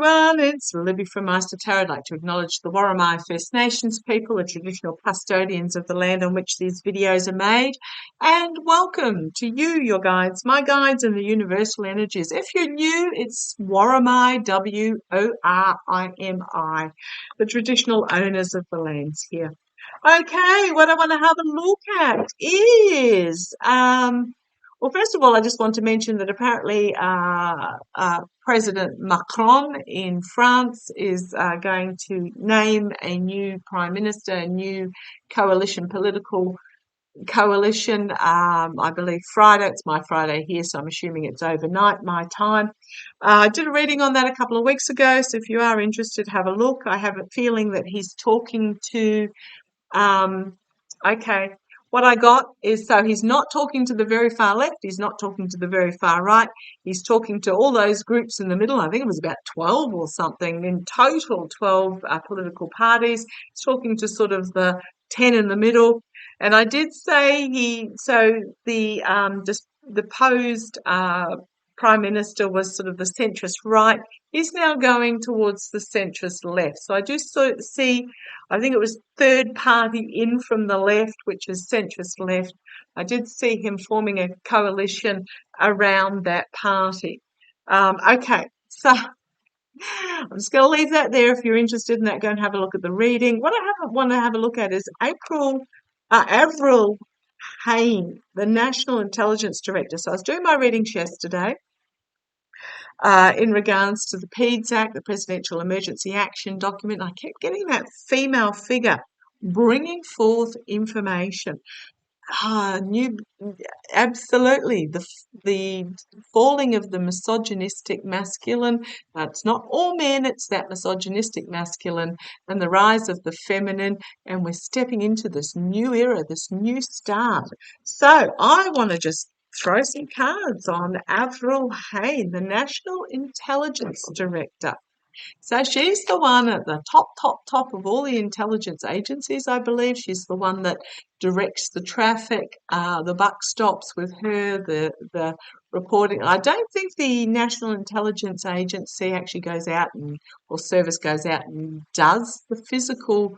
everyone, it's Libby from maighstirtarot. I'd like to acknowledge the Worimi First Nations people, the traditional custodians of the land on which these videos are made, and welcome to you, your guides, my guides, and the universal energies. If you're new, it's Worimi, W-O-R-I-M-I, the traditional owners of the lands here. Okay, what I want to have a look at is well, first of all, I just want to mention that apparently President Macron in France is going to name a new prime minister, a new political coalition, I believe Friday. It's my Friday here, so I'm assuming it's overnight, my time. I did a reading on that a couple of weeks ago, so if you are interested, have a look. I have a feeling that he's talking to okay, what I got is, so he's not talking to the very far left, he's not talking to the very far right, he's talking to all those groups in the middle. I think it was about 12 or something, in total 12 political parties. He's talking to sort of the 10 in the middle. And I did say the posed Prime Minister was sort of the centrist right. He's now going towards the centrist left. So I do see, I think it was third party in from the left, which is centrist left. I did see him forming a coalition around that party. Okay, so I'm just going to leave that there. If you're interested in that, go and have a look at the reading. What I want to have a look at is Avril Haines, the National Intelligence Director. So I was doing my readings yesterday in regards to the PEDS Act, the Presidential Emergency Action Document. I kept getting that female figure bringing forth information. Absolutely, the falling of the misogynistic masculine. It's not all men, it's that misogynistic masculine, and the rise of the feminine, and we're stepping into this new era, this new start. So I want to just throw some cards on Avril Haines, the National Intelligence Director. So she's the one at the top of all the intelligence agencies, I believe. She's the one that directs the traffic. The buck stops with her, the reporting. I don't think the National Intelligence Agency actually goes out or service goes out and does the physical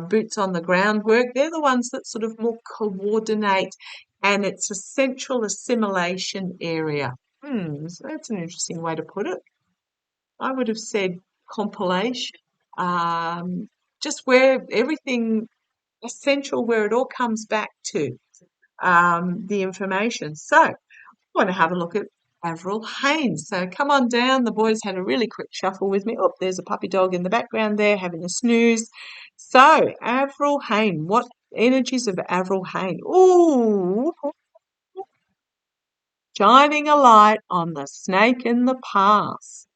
boots on the ground work. They're the ones that sort of more coordinate, and it's a central assimilation area. So that's an interesting way to put it. I would have said compilation, just where everything essential, where it all comes back to the information. So I want to have a look at Avril Haines. So come on down. The boys had a really quick shuffle with me. Oh, there's a puppy dog in the background there having a snooze. So Avril Haines, what energies of Avril Haines? Ooh, shining a light on the snake in the past.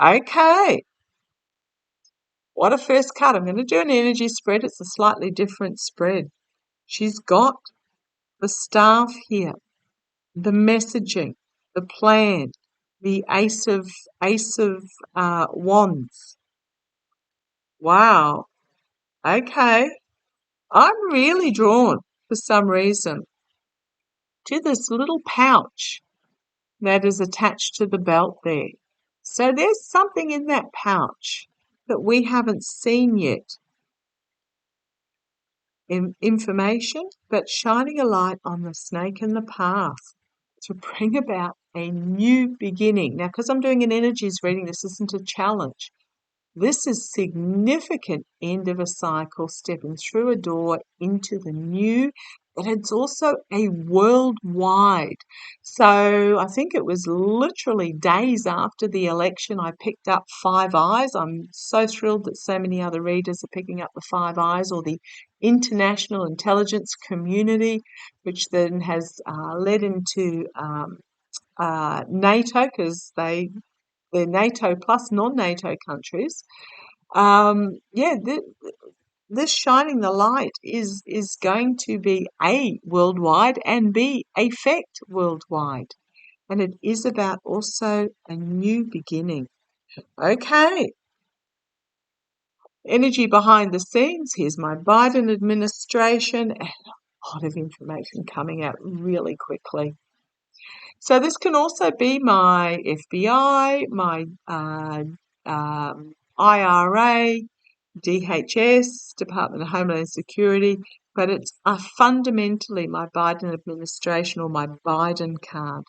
Okay. What a first card. I'm going to do an energy spread. It's a slightly different spread. She's got the staff here, the messaging, the plan, the ace of wands. Wow. Okay. I'm really drawn for some reason to this little pouch that is attached to the belt there. So there's something in that pouch that we haven't seen yet. Information, but shining a light on the snake in the path to bring about a new beginning. Now, because I'm doing an energies reading, this isn't a challenge. This is significant end of a cycle, stepping through a door into the new, but it's also a worldwide. So I think it was literally days after the election, I picked up 5 eyes. I'm so thrilled that so many other readers are picking up the 5 eyes, or the international intelligence community, which then has led into NATO, because they're NATO plus non-NATO countries. This shining the light is going to be A, worldwide, and B, affect worldwide. And it is about also a new beginning. Okay. Energy behind the scenes. Here's my Biden administration, and a lot of information coming out really quickly. So this can also be my FBI, my IRA, DHS, Department of Homeland Security, but it's fundamentally my Biden administration or my Biden card.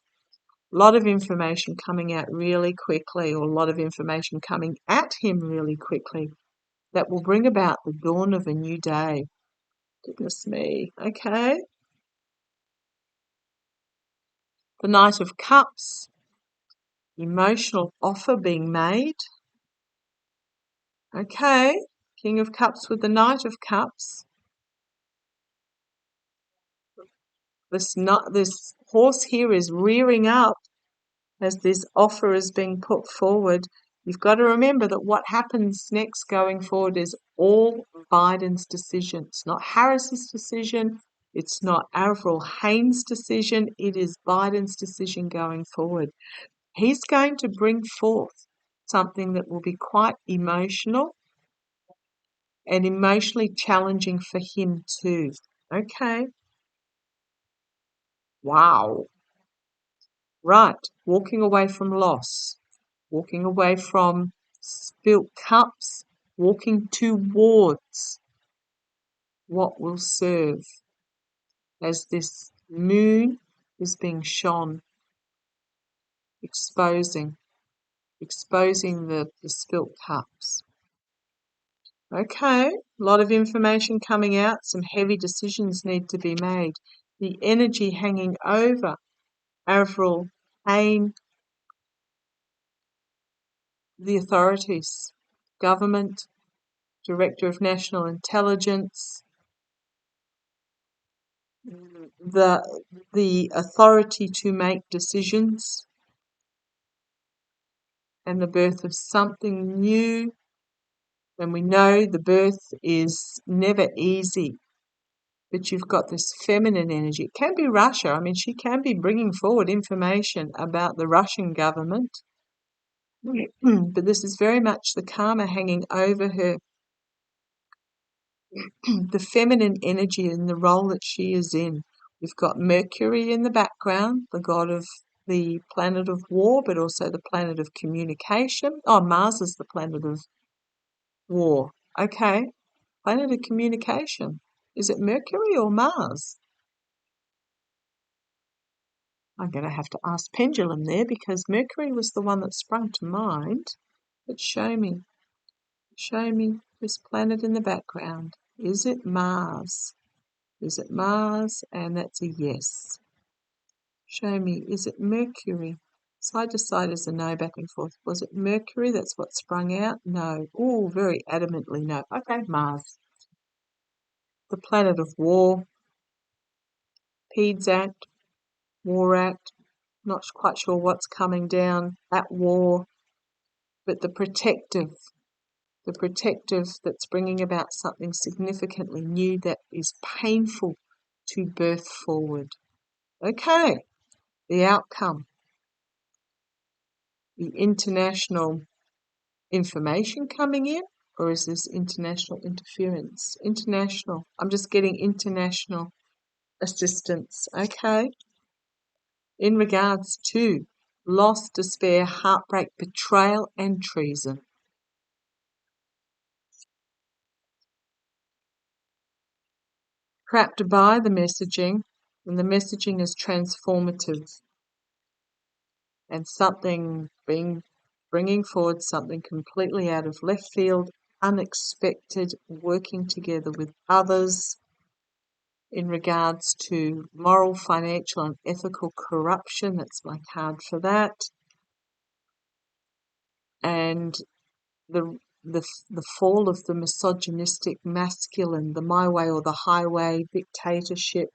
A lot of information coming out really quickly, or a lot of information coming at him really quickly, that will bring about the dawn of a new day. Goodness me. Okay. The Knight of Cups, emotional offer being made. Okay. King of Cups with the Knight of Cups. This horse here is rearing up as this offer is being put forward. You've got to remember that what happens next going forward is all Biden's decision. It's not Harris's decision. It's not Avril Haines' decision. It is Biden's decision going forward. He's going to bring forth something that will be quite emotional and emotionally challenging for him too. Okay. Wow. Right. Walking away from loss. Walking away from spilt cups, walking towards what will serve as this moon is being shone, exposing the spilt cups. Okay, a lot of information coming out, some heavy decisions need to be made. The energy hanging over Avril Haines, the authorities, government, Director of National Intelligence, the authority to make decisions, and the birth of something new. And we know the birth is never easy, but you've got this feminine energy. It can be Russia. I mean, she can be bringing forward information about the Russian government, but this is very much the karma hanging over her. The feminine energy and the role that she is in. We've got Mercury in the background, the god of the planet of war, but also the planet of communication. Oh, Mars is the planet of war. Okay, planet of communication. Is it Mercury or Mars? I'm going to have to ask Pendulum there because Mercury was the one that sprung to mind. But show me this planet in the background. Is it Mars? Is it Mars? And that's a yes. Show me, is it Mercury? Side to side is a no, back and forth. Was it Mercury? That's what sprung out? No. Oh, very adamantly no. Okay, Mars. The planet of war. PEDS Act, War Act. Not quite sure what's coming down at war. But the protective that's bringing about something significantly new that is painful to birth forward. Okay, the outcome. The international information coming in, or is this international interference? International. I'm just getting international assistance. Okay. In regards to loss, despair, heartbreak, betrayal, and treason. Trapped by the messaging, and the messaging is transformative. And something bringing forward something completely out of left field, unexpected, working together with others in regards to moral, financial, and ethical corruption. That's my card for that. And the fall of the misogynistic masculine, the my way or the highway dictatorship,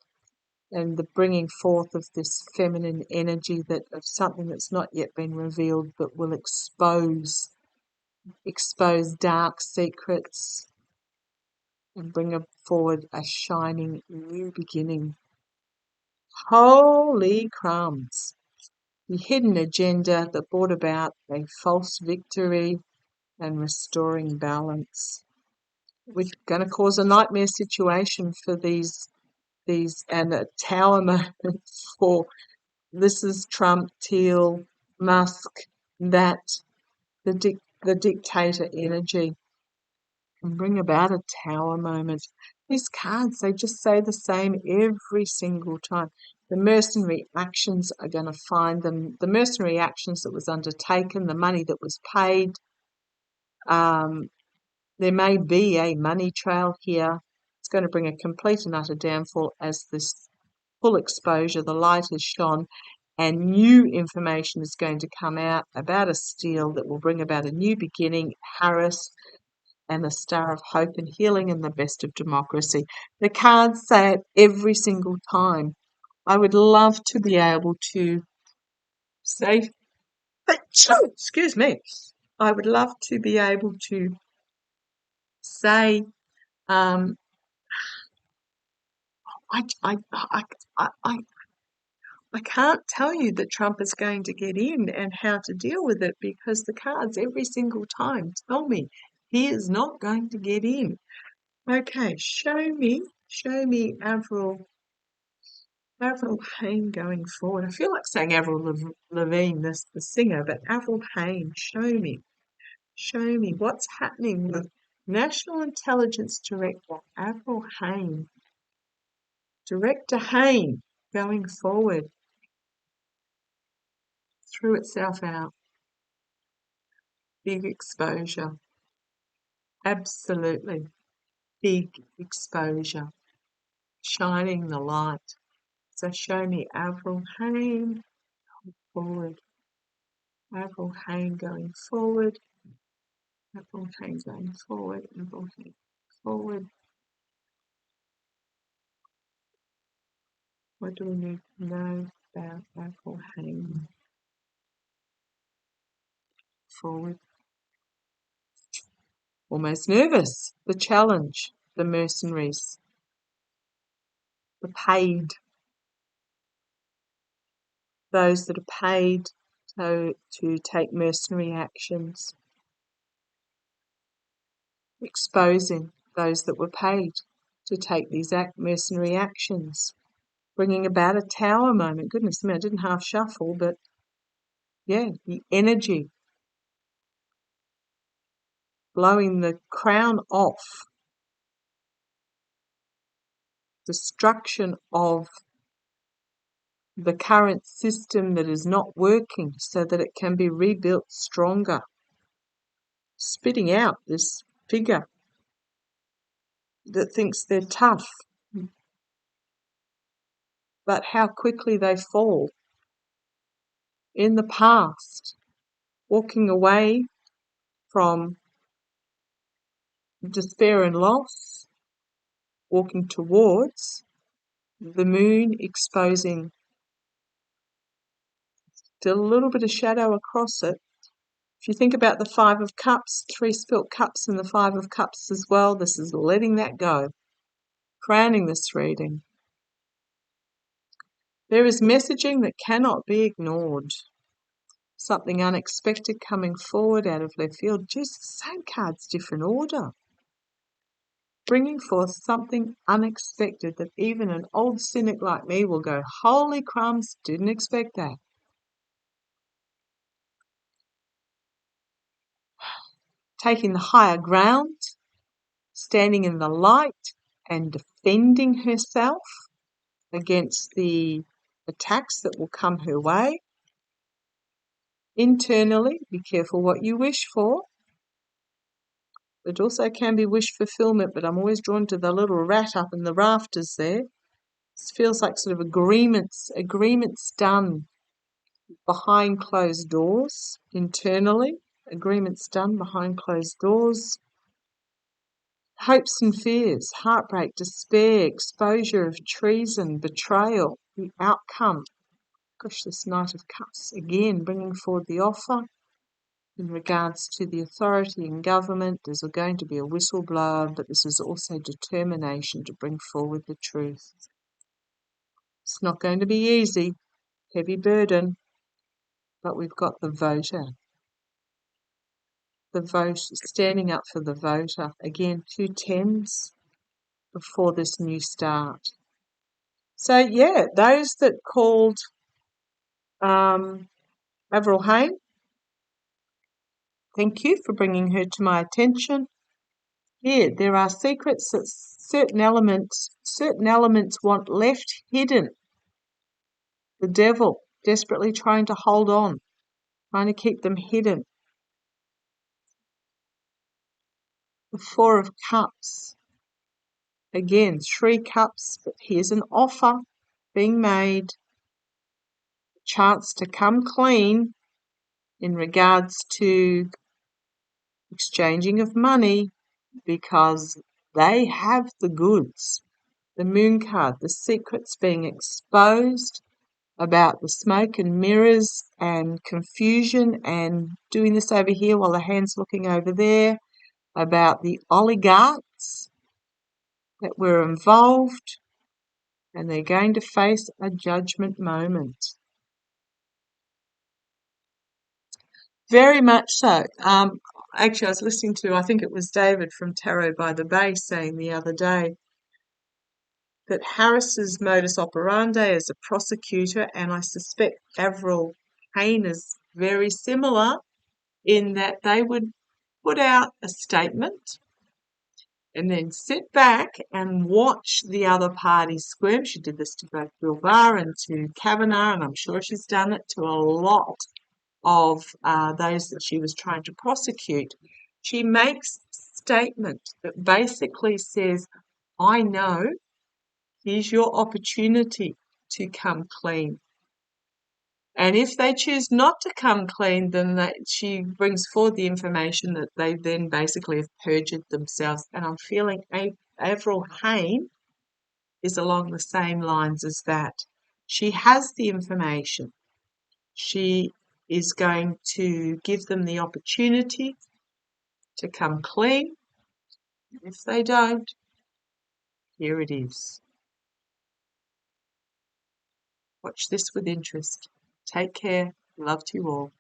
and the bringing forth of this feminine energy that of something that's not yet been revealed but will expose dark secrets and bring forward a shining new beginning. Holy crumbs. The hidden agenda that brought about a false victory and restoring balance. We're going to cause a nightmare situation for these and a tower moment for this is Trump, Teal, Musk, that the dictator energy and bring about a tower moment. These cards, they just say the same every single time. The mercenary actions are going to find them. The mercenary actions that was undertaken, the money that was paid. There may be a money trail here. It's going to bring a complete and utter downfall as this full exposure, the light is shone, and new information is going to come out about a steal that will bring about a new beginning, Harris, and the Star of Hope and Healing and the Best of Democracy. The cards say it every single time. I would love to be able to say, excuse me, I would love to be able to say, I, I, I, I, I can't tell you that Trump is going to get in and how to deal with it, because the cards every single time tell me he is not going to get in. Okay, show me Avril Haines going forward. I feel like saying Avril Lavigne, the singer, but Avril Haines, show me what's happening with National Intelligence Director Avril Haines, Director Haines, going forward. Threw itself out. Big exposure. Absolutely. Big exposure. Shining the light. So show me Avril Haines forward. Avril Haines going forward. Avril Haines going forward. Avril Haines forward. What do we need to know about Avril Haines? Forward. Almost nervous. The challenge. The mercenaries. The paid. Those that are paid to take mercenary actions. Exposing those that were paid to take these mercenary actions. Bringing about a tower moment. Goodness me, I didn't half shuffle, but yeah, the energy. Blowing the crown off. Destruction of the current system that is not working so that it can be rebuilt stronger. Spitting out this figure that thinks they're tough, but how quickly they fall. In the past, walking away from despair and loss, walking towards the moon, exposing still a little bit of shadow across it. If you think about the Five of Cups, 3 spilt cups and the Five of Cups as well, this is letting that go, crowning this reading. There is messaging that cannot be ignored. Something unexpected coming forward out of left field. Just same cards, different order. Bringing forth something unexpected that even an old cynic like me will go, holy crumbs, didn't expect that. Taking the higher ground, standing in the light and defending herself against the attacks that will come her way. Internally, be careful what you wish for. It also can be wish fulfillment, but I'm always drawn to the little rat up in the rafters there. It feels like sort of agreements done behind closed doors, internally, agreements done behind closed doors. Hopes and fears, heartbreak, despair, exposure of treason, betrayal, the outcome. Gosh, this Knight of Cups, again, bringing forward the offer. In regards to the authority in government, there's going to be a whistleblower, but this is also determination to bring forward the truth. It's not going to be easy, heavy burden, but we've got the voter. The vote, standing up for the voter. Again, 2 tens before this new start. So, yeah, those that called Avril Haines, Thank you for bringing her to my attention. Here, there are secrets that certain elements want left hidden. The devil desperately trying to hold on, trying to keep them hidden. The Four of Cups. Again, 3 cups, but here's an offer being made. A chance to come clean in regards to exchanging of money because they have the goods. The Moon card, the secrets being exposed about the smoke and mirrors and confusion, and doing this over here while the hand's looking over there, about the oligarchs that were involved, and they're going to face a judgment moment. Very much so. Actually, I was listening to, I think it was David from Tarot by the Bay saying the other day that Harris's modus operandi as a prosecutor, and I suspect Avril Haines is very similar in that they would put out a statement and then sit back and watch the other party squirm. She did this to both Bill Barr and to Kavanaugh, and I'm sure she's done it to a lot of those that she was trying to prosecute. She makes a statement that basically says, I know, here's your opportunity to come clean. And if they choose not to come clean, then she brings forward the information that they then basically have perjured themselves. And I'm feeling Avril Haines is along the same lines as that. She has the information. She is going to give them the opportunity to come clean. If they don't, here it is. Watch this with interest. Take care. Love to you all.